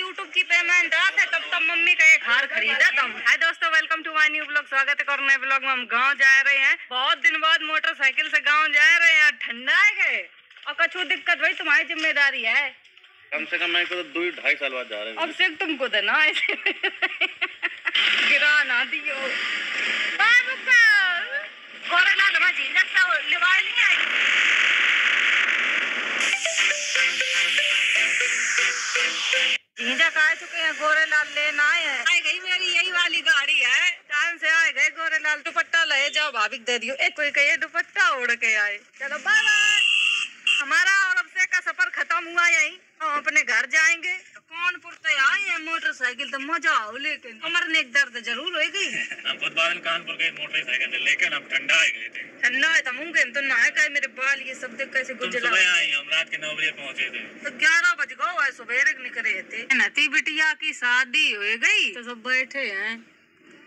YouTube की payment आते तब मम्मी का एक हार खरीदा तुम। हाय दोस्तों, welcome to my new blog. स्वागत है नए ब्लॉग में। हम गांव जा रहे हैं, बहुत दिन बाद मोटरसाइकिल से गांव जा रहे हैं। ठंडा है गए और कछु दिक्कत भाई तुम्हारी जिम्मेदारी है। कम से कम मैं तो 2-2.5 साल बाद जा रहे हैं। अब से तुमको देना ऐसे गिरा ना दियो। जीजा कह चुके हैं, गोरेलाल लेना है। आ गई मेरी यही वाली गाड़ी है, टाइम से आ गए गोरेलाल। दुपट्टा ले जाओ, भाभी दे दियो। एक कोई कहिए दुपट्टा उड़ के आए। चलो बाय बाय। हमारा और अब से का सफर खत्म हुआ यहीं, हम अपने घर जाएंगे। कानपुर से आए हैं मोटरसाइकिल तो मजा आओ, लेकिन कमर में एक दर्द जरूर हो गई। हम खुद बादल कानपुर गए मोटरसाइकिल, लेकिन हम ठंडा आ गए थे। ठंडा है तो मुंगे तो ना है, मेरे बाल ये सब देख कैसे गुजला। सुबह आए, हम रात के 9 बजे पहुंचे थे। तो 11 बज गए, सवेरे निकले थे। नती बिटिया की शादी हो गई तो सब बैठे हैं।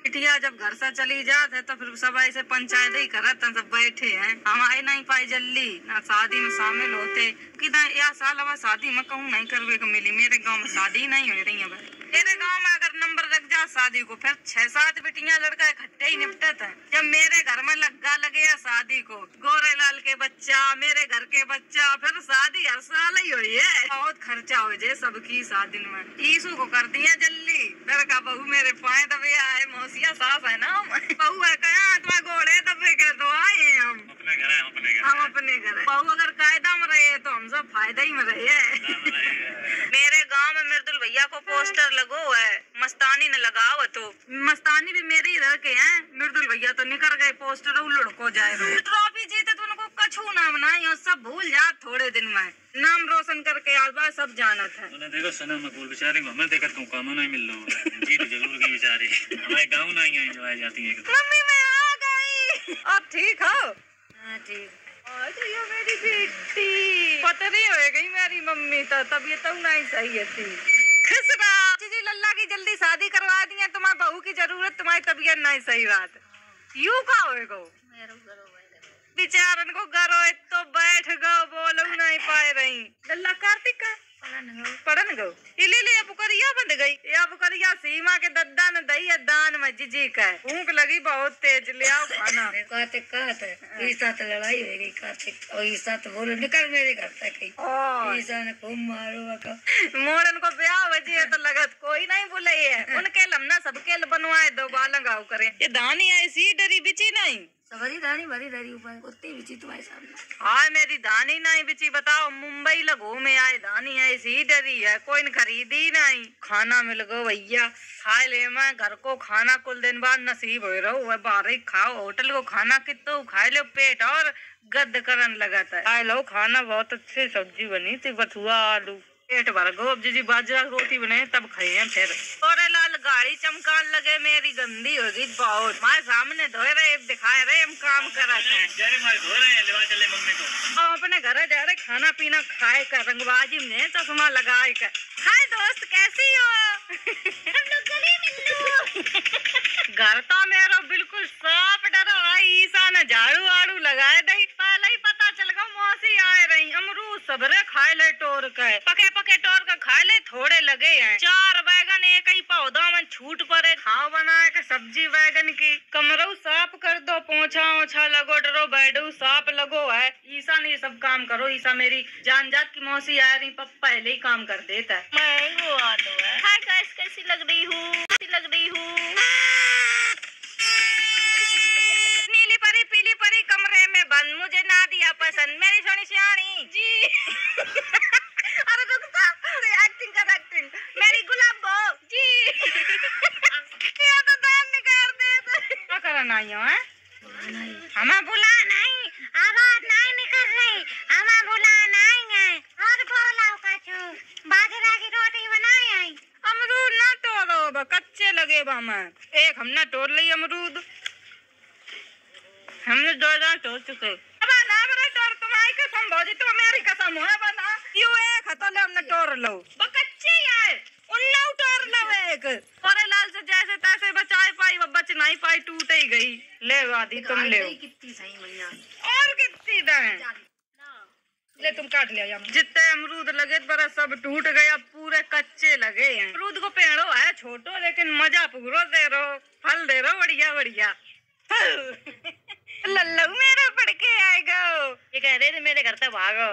बिटिया जब घर से चली जात है तो फिर सब ऐसे पंचायत ही करत हैं, सब बैठे हैं। हम आए नहीं पाए जल्दी ना शादी में शामिल होते कि या साल अब शादी में कहूँ नहीं करवे को मिली। मेरे गांव में शादी नहीं हो रही है। मेरे गांव में अगर नंबर लग जा शादी को, फिर 6-7 बिटियां लड़का इकट्ठे ही निपटत है। जब मेरे घर में लगे शादी को, गोरेलाल के बच्चा, मेरे घर के बच्चा, फिर शादी हर साल ही हुई है। बहुत खर्चा हो जाए सबकी शादी में। ईसु को कर दिया जल्दी, लड़का बहू मेरे पाए दबे आए। मौसिया सास है ना, बहू है कहा तुम्हारे घोड़े दबे के तो आए हम अपने घर है। हम अपने घर है। बहू अगर कायदा में रहे तो हम सब फायदा ही में रहे। मेरे गाँव में मृदुल भैया को पोस्टर लगो है, मस्तानी ने लगाओ। तो मस्तानी भी मेरे इधर के हैं, मृदुल भैया तो निकल गए। पोस्टर लुढ़को जाए ट्रॉफी जीते तो उनको कछु ना बनाई, सब भूल जा थोड़े दिन में। नाम रोशन करके आज सब जानत है। देखो सनम मकबूल बेचारी को हमें देखा, तुम काम नहीं मिल रहा। जीत जरूर की बेचारी हमारे गाँव नहीं एंजॉय जाती है। मम्मी मैं आ गई। अब ठीक हो? हाँ ठीक। मेरी बेटी पतरी हो गई मेरी मम्मी, तो तबीयत तो नहीं सही थी। खुशरा जी लल्ला की जल्दी शादी करवा दी है। तुम्हारी बहू की जरूरत, तुम्हारी तबीयत नहीं सही। बात यू का होएगो बेचारन को गरो तो बैठ गो, बोलो नहीं पाए रही। लल्ला कार्तिक का पढ़न गो ले अब करिया बंद गई। अब करिया सीमा के दद्दा न दई है दान में जीजी का। भूख लगी बहुत तेज, ले आओ खाना। कार्तिक ईसा तो लड़ाई हो गई। कार्तिक और ईसा तो बोलो निकल मेरे घर तक। ईसा ने खूब मारो मोरन को ब्याह बजे तो लगत कोई नहीं बुलाई है। उनके लमना सबके बनवाए दो बालंग आओ करे। ये दानी ऐसी डरी बिची नहीं, सवारी दानी भरी धरी ऊपर कुत्ती बिची तुम्हारे सामने। हाँ मेरी दानी नहीं बिची। बताओ मुंबई लगो में आए, दानी ऐसी डरी है, कोई न खरीदी नहीं। खाना मिल गो भैया, खा ले। मैं घर को खाना कुल दिन बाद नसीब हो रहा। बाहर ही खाओ, होटल को खाना कितो खाए लो, पेट और गद करन लगता है। खाए लो खाना, बहुत अच्छी सब्जी बनी थी, बथुआ आलू, पेट भर गो। अब जी बाजरा रोटी बने तब खाए हैं। फिर गोरेलाल गाड़ी चमकान लगे, मेरी गंदी हो गई बहुत। हमारे सामने धोए रहे, दिखाए रहे, हम काम कर रहे हैं। चले मम्मी को हम अपने घर जा रहे, खाना पीना खाए कर, रंगबाजी में चश्मा लगाए कर। हाय दोस्त कैसी हो? हम लोग गले मिलो। घर तो मेरा बिल्कुल साफ डरा है। ईसा ने झाड़ू आड़ू लगाए दई, पहले ही पता चल गया मौसी आए रही। अमरूद सबरे खाए ले टोर के, पके पके टोर के खाए ले। थोड़े लगे हैं 4 बैगन एक ही पौधा में छूट पड़े। खाओ बनाए के सब्जी बैगन की। कमरों साफ कर दो, पोछा ओछा लगो, डरो बैठो साफ लगो है। ईसा ने ये सब काम करो। ईसा मेरी जान जात की मौसी आ रही, पप्पा पहले ही काम कर देता है। मैंगो आलू है। हाय गाइस, कैसी लग रही हूँ? नीली परी पीली परी कमरे में बंद, मुझे ना दिया पसंद मेरी सोनी सियानी जी। अरे एक्टिंग कर, एक्टिंग मेरी गुलाबो जी। ये तो दान निकाल दे। क्या करना है? हमें बुला नहीं, आवाज नहीं निकल रही। हमें बुला नहीं है और बोला कछु। बाजरा की रोटी बनाई है। अमरूद ना तोड़ो, कच्चे लगे हमें। एक हमने तोड़ ली अमरूद, हमने 2 तोड़ चुके। अब ना बरे तोड़, तुम्हारी कसम भौजी, तो मेरी कसम है बना। यू एक हतले हमने तोड़ लो, कच्चे है उन्ना तोड़ लो एक। गोरेलाल से जैसे तैसे बचाए पाई, वो बच नहीं पाई, टूट ही गई। ले वादी तुम ले। कितनी सही मैया और कितनी दें? ले तुम काट लिया। जितने अमरूद लगे पर सब टूट गया, पूरे कच्चे लगे हैं। अमरूद को पेड़ो है छोटो, लेकिन मजा पूरा दे रहो, फल दे रहो बढ़िया बढ़िया। लल्लू मेरा पड़ के आएगा। ये कह रहे थे मेरे घर से भागो।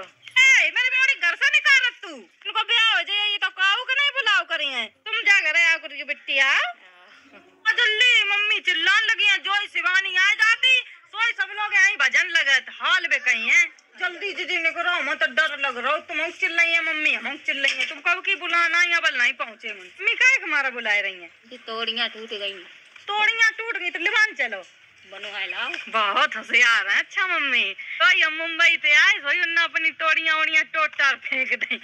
मेरे बेटे घर से निकाल तू, उनको ब्याह हो जाए ये तो काऊ का नहीं बुलाओ करी है। तुम जा घर आओ करिए बिटिया। जल्दी मम्मी चिल्लाने लगी है, जो शिवानी आ जाती सोई सब लोग यहीं भजन लगत हाल में कहीं है। जल्दी दीदी ने करो, मैं तो डर लग रहा हूँ। तुम चिल्ल रही है मम्मी, हम चिल्ल रही है। तुम कब की बुलाना यहाँ बल नहीं पहुँचे। मम्मी क्या हमारा बुला रही है? तोड़ियाँ टूट गई। तोड़ियाँ टूट गई तो लिवान चलो बनवा लाओ। बहुत होशियार है। अच्छा मम्मी तो हम मुंबई से आए सोई उन्ना अपनी तोड़ियाँ ओड़ियाँ टोटार फेंक दे।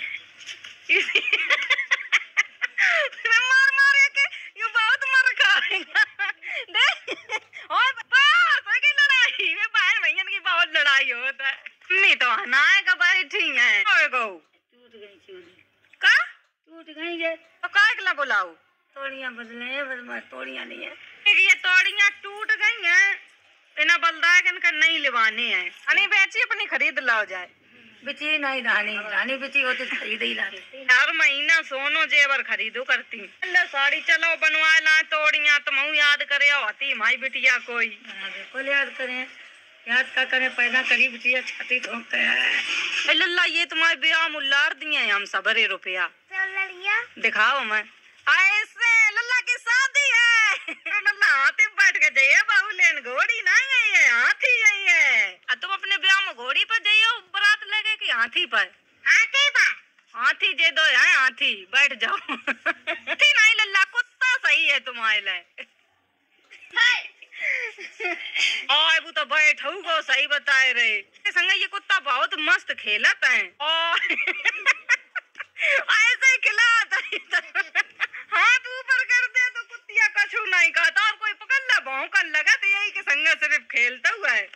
मार मार के ये बहुत मर खाएगा। और बस की लड़ाई में बहन भैया की बहुत लड़ाई होता है। मम्मी तो अनाए का बैठी है। टूट गई का टूट गई है तो काय के ला बुलाओ? तोड़ियाँ बदले बस तोड़ियाँ नहीं है। ये तोड़ियाँ टूट गई हैं, इन्हें बलदाय इनका नहीं लिवाने हैं। अने बेची अपनी खरीद लाओ जाए। बिची नहीं रानी, रानी बिची होती खरीद ही लाती। हर महीना सोनो जेवर खरीदो करती। ले साड़ी चलो बनवा ला तोड़ियाँ, तुम याद करे होती माई बिटिया कोई। बिल्कुल याद करें, याद का करें पैदा करी बिटिया छाती ठोक है। लल्ला ये तुम्हारे ब्याह मुल्लार दिए हम सबरे रुपया दिखाओ। मैं ऐसे लल्ला की शादी है। लल्ला हाथी बैठ के जाइए, बहू लेन घोड़ी नहीं है, ये हाथी है। तुम अपने ब्याह में घोड़ी पर जाइयो बारात लगे कि हाथी पर? हाथी पर। हाथी दे दो है, हाथी बैठ जाओ। हाथी नहीं लल्ला, कुत्ता सही है तुम्हारे लिए। वो तो बैठू को सही बताए रहे संग। ये कुत्ता बहुत मस्त खेलता है और ऐसे ही खिलाता है। हाथ ऊपर कर दे तो कुत्तिया कछु नहीं खाता, और कोई पकड़ ला भौंकन लगा तो यही के संग सिर्फ खेलता हुआ है।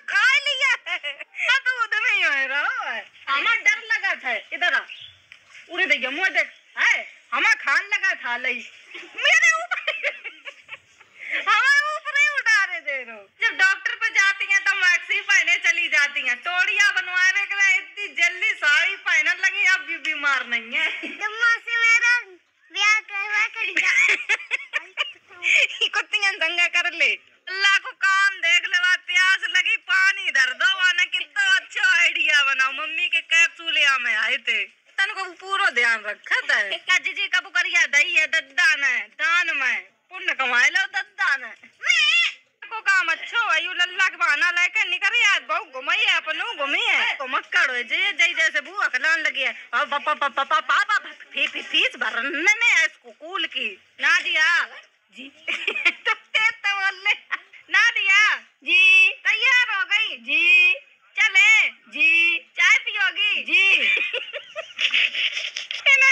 खा लिया है तो उधर में ही हो रहा है। हमारा डर लगा था, इधर आ उड़े देखिए मुँह देख है, हमारा खान लगा था लई मेरे ऊपर। हमारे ऊपर ही उतारे दे रहे हो। जब डॉक्टर पे जाती हैं तो मैक्सी पहने चली जाती हैं। तोड़िया बनवाने के लिए इतनी जल्दी साड़ी पहनने लगी, अब भी बीमार नहीं है। से मेरा ब्याह करवा कर कुत्तियां दंगा कर ले। अल्लाह को काम देख ले, प्यास लगी पानी धर दो। वाना कितना अच्छा आइडिया बनाओ। मम्मी के कैप्सूल में आए थे, तन को पूरा ध्यान रखा था। जी कब करिया दही है दद्दा ने दान में पुण्य कमाए लो दद्दा ने को काम अच्छा है। यू लल्ला के बहाना लेकर निकल याद बहु घुमाई है, अपनों घुमी है तो मक्कड़ हो जे जई जैसे बुआ खिलान लगी है। और पापा पापा पापा फीस भरने में स्कूल की ना दिया जी। तो बोल ले ना दिया जी, तैयार हो गई जी, चले जी, चाय पियोगी जी।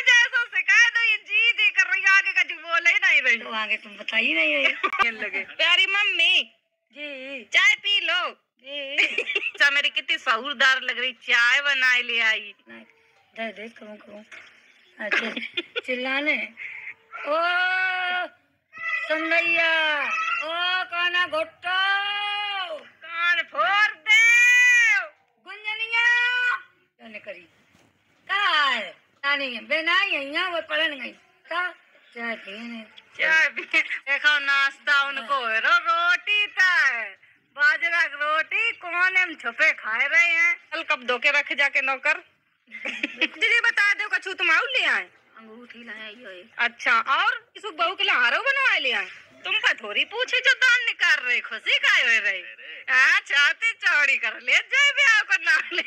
जैसा सिखा दो ये जी जी कर रही, आगे का बोले ही नहीं रही। तो आगे तुम बताइए नहीं लगे प्यारी मम्मी जी, चाय पी लो जी। अच्छा मेरी कितनी सहूरदार लग रही, चाय बनाए ले आई। दे करूँ अच्छा चिल्लाने ओ सुनैया ओ काना घोटो कान फोड़ दे गुंजनिया जाने करी काय नानी बेनाई यहाँ वो पढ़न गई ता चाय पीने चाय पी देखो नाश्ता उनको रोटी था, बाजरा की रोटी कोने में छुपे खाए रहे हैं। कल कब धो के रख जाके नौकर। दीदी बता दो कछु तुम आउ ले आए? अंगूठी लाए। अच्छा और इस बहू के लिए हारो बनवा ले आए? तुम का थोड़ी पूछे जो दान निकाल रहे, खुशी काय हो रही? चाहते चौड़ी कर ले जय ब्याह को ना ले।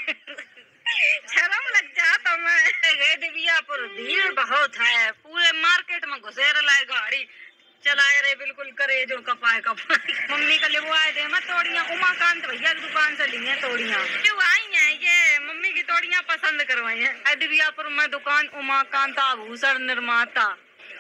शर्म लग जाता मैं। दिव्यापुर भीड़ बहुत है, पूरे मार्केट में घुसेर लाए गाड़ी चलाए रहे, बिल्कुल करे जो कपाए कपाए। मम्मी का लिवाए दे मैं तोड़ियाँ उमाकांत भैया की दुकान से ली है तोड़ियाँ। क्यों आई हैं ये मम्मी की तोड़ियाँ पसंद करवाई है। दिव्यापुर में दुकान उमाकांत आभूषण निर्माता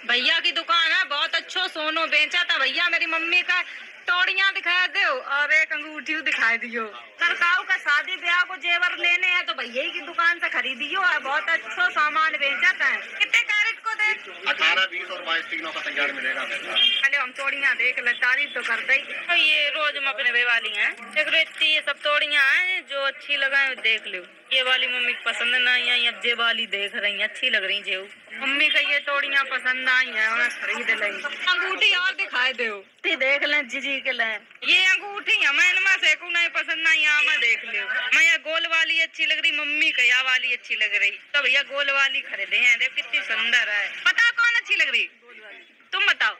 भैया की दुकान है, बहुत अच्छा सोनो बेचा था भैया। मेरी मम्मी का तोड़ियाँ दिखा दो और एक अंगूठी दिखाई दियो। सरकाऊ का शादी ब्याह को जेवर लेने हैं तो भैया की दुकान से खरीदियो, बहुत अच्छा सामान बेचा था। कितने कैरेट को देते 18, 20 और 22 तीनों का तैयार मिलेगा। पहले हम तोड़ियाँ देख ले, तारीफ तो कर दे। तो ये रोज हम अपने वे वाली हैं, देख लो इतनी ये सब तोड़ियाँ हैं जो अच्छी लगाए देख लो। ये वाली मम्मी को पसंद नहीं आई, अब ये वाली देख रही है अच्छी लग रही है। मम्मी का ये तोड़ियाँ पसंद आई है, उन्हें खरीद लेंगे। अंगूठी और दिखाई दो, देख लें जीजी के लिए। ये अंगूठी हमें इनमें से को नहीं पसंद नहीं, यहाँ देख लो। मैं ये गोल वाली अच्छी लग रही, मम्मी का यह वाली अच्छी लग रही, तो भैया गोल वाली खरीदे हैं। देख कितनी सुंदर है। बताओ कौन अच्छी लग रही, तुम बताओ।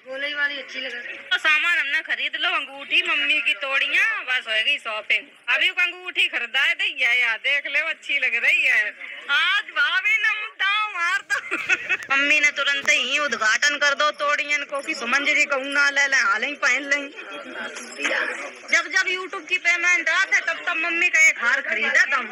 गोली वाली अच्छी लग रही। तो सामान हमने खरीद लो, अंगूठी मम्मी की तोड़ियाँ, बस हो गई शॉपिंग। अभी अंगूठी खरीदा है, यार देख ले अच्छी लग रही है। आज भाभी ने दाव मार दो। मम्मी ने तुरंत ही उद्घाटन कर दो तोड़ियन को कि सुमन जी कहूँ ना ले लें, हाल ही पहन लें। जब जब यूट्यूब की पेमेंट आते तब तब मम्मी का एक हार खरीदा तुम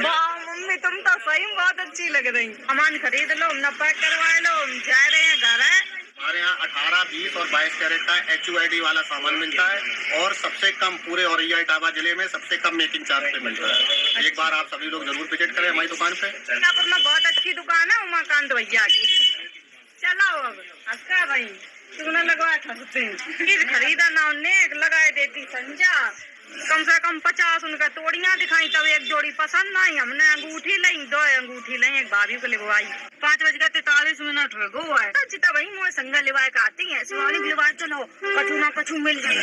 वाह मम्मी तुम तो सही बहुत अच्छी लग रही। सामान खरीद लो, हमने पैक करवा लो, हम जा रहे हैं घर। है हमारे यहाँ 18, 20 और 22 कैरेट का HUID वाला सामान मिलता है और सबसे कम पूरे औरैया इटावा जिले में सबसे कम मेकिंग चार्ज पे मिलता है। एक बार आप सभी लोग जरूर विजिट करें हमारी दुकान पे। पर में बहुत अच्छी दुकान है उमाकांत भैया की। चलो अब हंसका भाई तूने लगवाया था खरीदा ना, उन्हें लगाए देती संजा। कम से कम 50 उनका तोड़ियाँ दिखाई, तब एक जोड़ी पसंद नहीं। हमने अंगूठी लाई, 2 अंगूठी लाई, एक भाभी को लिवाई। 5:43 रगो है चिता भाई मोए संगा लिवाए का आती है शिवानी लिवाए। चलो कछु ना कछु मिल जाए।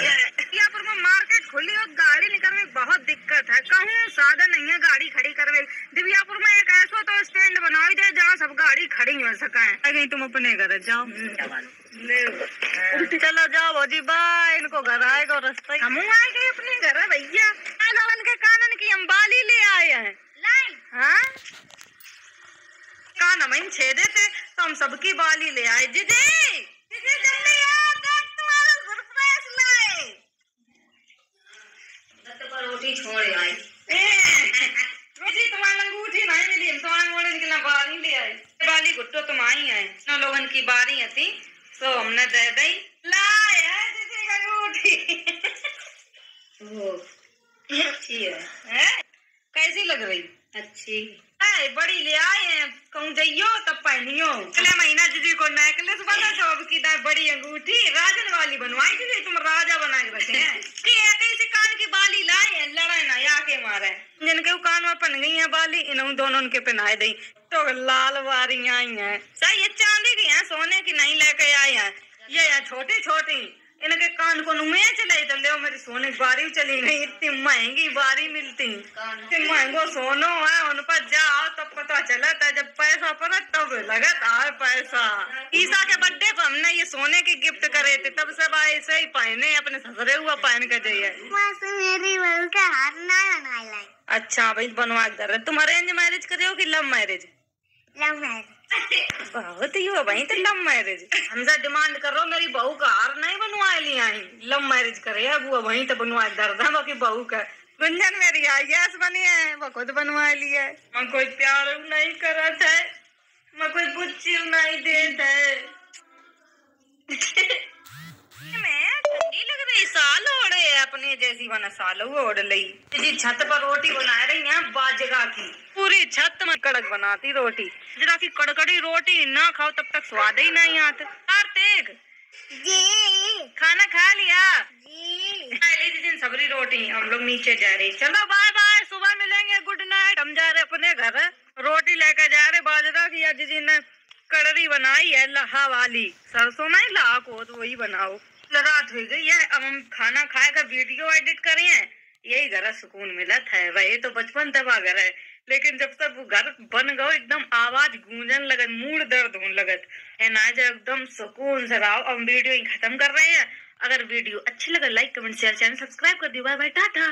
यहाँ पर मैं मार्केट खुली और गाड़ी निकलने में बहुत दिक्कत है, कहूँ साधन नहीं है गाड़ी खड़ी करवे। दिव्यापुर में एक ऐसा तो स्टैंड बनाई दे जहाँ सब गाड़ी खड़ी हो सके। तुम अपने घर जाओ, चलो जाओ भौजी बाय। इनको घर आएगा रास्ता, हम आएंगे अपने घर है भैया। के कानन की हम बाली ले आए हैं। हाँ कान हम छेदे थे तो हम सबकी बाली ले आए। जीजी जल्दी आओ, देख तुम्हारा सरप्राइज लाए। रोटी छोड़ आई रोटी तुम्हारी अंगूठी नहीं मिली, हम तुम्हारे मोड़े के लिए बाली ले आए। बाली गुट्टो तुम आई है, न लोगन की बारी थी तो हमने दे दी। लाए है जीजी का अंगूठी। अच्छी है, कैसी लग रही? अच्छी है, बड़ी ले आए हैं, कहूँ जाइयो तब पहनियो। अगले महीना जीजी को नेकलेस बना तो अब की बड़ी अंगूठी राजन वाली बनवाई थी, तुम राजा बना के रखे हैं। ऐसी कान की बाली लाए हैं, लड़ाई ना या के मारे जिनके कान में पन गई है बाली, इन दोनों के पहनाए दी। तो लाल वारी आई है, सही ये चांदी की है, सोने की नहीं लेके आए हैं। ये छोटी छोटी इनके कान को नुमे चले तो ले मेरी सोने की बारी चली गई। इतनी महंगी बारी मिलती, महंगो सोनो है, उन पर जाओ तब पता चला था, जब पैसा पड़ा तब लगता है पैसा। ईसा के बर्थडे पर हमने ये सोने की गिफ्ट करे थे, तब सब ऐसे ही पहने, अपने ससुरे हुआ पहन के जाइए। अच्छा भाई बनवा कर। तुम अरेंज मैरिज करे हो कि लव मैरिज? Love marriage. बहुत ही हो भाई, तो लव मैरिज हमसे डिमांड करो, मेरी बहू का हार नहीं बनवा लिया है। लव मैरिज करे अब वो वहीं तो बनवा दर्द है, बाकी बहू का गुंजन मेरी आई गैस बनी है, वो खुद बनवा लिया है। मैं कोई प्यार नहीं करा था, मैं कोई बुच्ची नहीं देता है। ठंडी लग रही, साल ओढ़े अपने जैसी बना साल ओढ़ ली। जी छत पर रोटी बना रही है बाजरा की, पूरी छत में कड़क बनाती रोटी। जरा की कड़कड़ी रोटी ना खाओ तब तक स्वाद ही नहीं आता। कार्तिक जी खाना खा लिया जी? दिन सबरी रोटी हम लोग नीचे जा रहे। चलो बाय बाय, सुबह मिलेंगे, गुड नाइट। हम जा रहे अपने घर, रोटी लेकर जा रहे बाजरा की। आज जी ने कड़री बनाई है लहा वाली, सरसों नहीं लहा को, तो वही बनाओ। रात हो गई है, अब हम खाना खाएगा वीडियो एडिट करे हैं, यही घर सुकून मिला था। वही तो बचपन दबा घर है, लेकिन जब तक वो घर बन गयो एकदम आवाज गूंजन लगत, मूड दर्द होने लगत है ना, जब एकदम सुकून से रहो। अब वीडियो ही खत्म कर रहे हैं। अगर वीडियो अच्छी लगे like comment share, channel subscribe कर दियो। Bye bye, Tata.